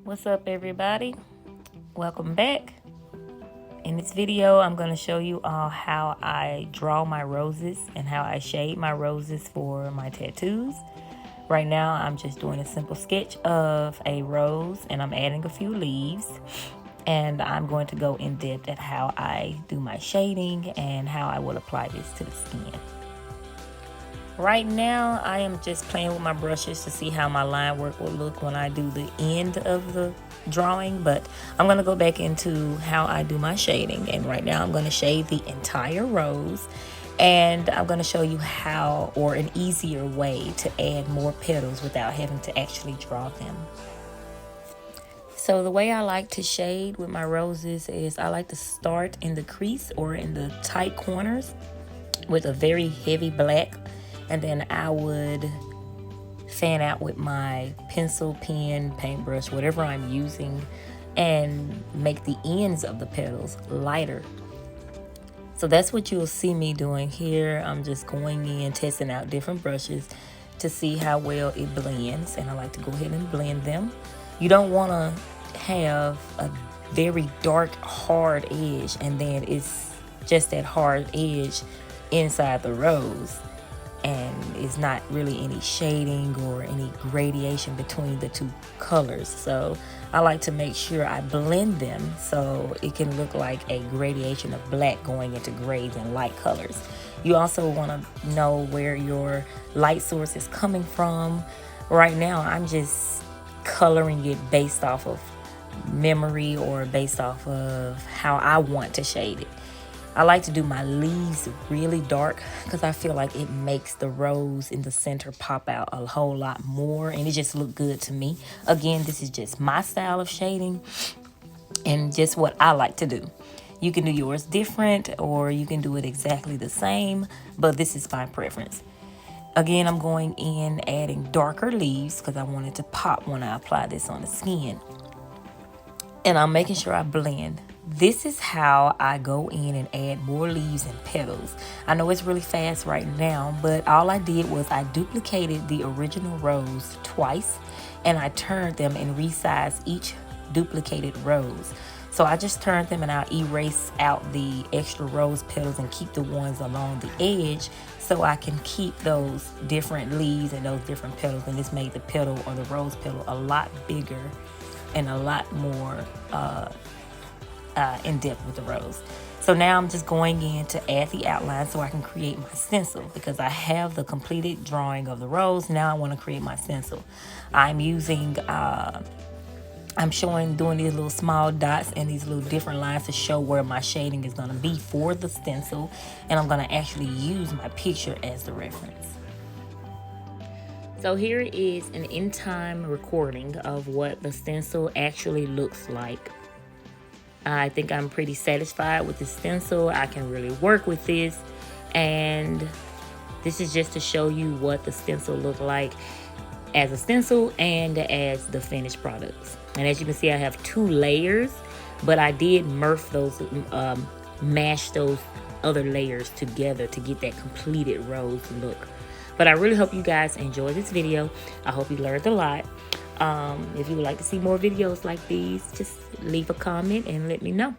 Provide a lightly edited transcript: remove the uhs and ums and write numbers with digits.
What's up, everybody? Welcome back. In this video, I'm going to show you all how I draw my roses and how I shade my roses for my tattoos. Right now, I'm just doing a simple sketch of a rose and I'm adding a few leaves. And I'm going to go in depth at how I do my shading and how I will apply this to the skin. Right now, I am just playing with my brushes to see how my line work will look when I do the end of the drawing, but I'm going to go back into how I do my shading. And right now, I'm going to shade the entire rose, and I'm going to show you how, or an easier way to add more petals without having to actually draw them. So the way I like to shade with my roses is I like to start in the crease or in the tight corners with a very heavy black. And then I would fan out with my pencil, pen, paintbrush, whatever I'm using, and make the ends of the petals lighter. So that's what you'll see me doing here. I'm just going in, testing out different brushes to see how well it blends. And I like to go ahead and blend them. You don't want to have a very dark, hard edge, and then it's just that hard edge inside the rose. And it's not really any shading or any gradation between the two colors. So I like to make sure I blend them so it can look like a gradation of black going into grays and light colors. You also want to know where your light source is coming from. Right now, I'm just coloring it based off of memory or based off of how I want to shade it. I like to do my leaves really dark because I feel like it makes the rose in the center pop out a whole lot more, and it just look good to me. Again, this is just my style of shading and just what I like to do. You can do yours different or you can do it exactly the same, but this is my preference. Again, I'm going in adding darker leaves because I want it to pop when I apply this on the skin. And I'm making sure I blend. This is how I go in and add more leaves and petals. I know it's really fast right now, but all I did was I duplicated the original rose twice, and I turned them and resized each duplicated rose. So I just turned them and I'll erase out the extra rose petals and keep the ones along the edge so I can keep those different leaves and those different petals. And this made the petal or the rose petal a lot bigger and a lot more in depth with the rose. So now I'm just going in to add the outline so I can create my stencil, because I have the completed drawing of the rose. Now I want to create my stencil. I'm using I'm doing these little small dots and these little different lines to show where my shading is going to be for the stencil, and I'm going to actually use my picture as the reference. So here is an in-time recording of what the stencil actually looks like. I think I'm pretty satisfied with the stencil. I can really work with this, and this is just to show you what the stencil look like as a stencil and as the finished products. And as you can see, I have 2 layers, but I did mash those other layers together to get that completed rose look. But I really hope you guys enjoyed this video. I hope you learned a lot. If you would like to see more videos like these, just leave a comment and let me know.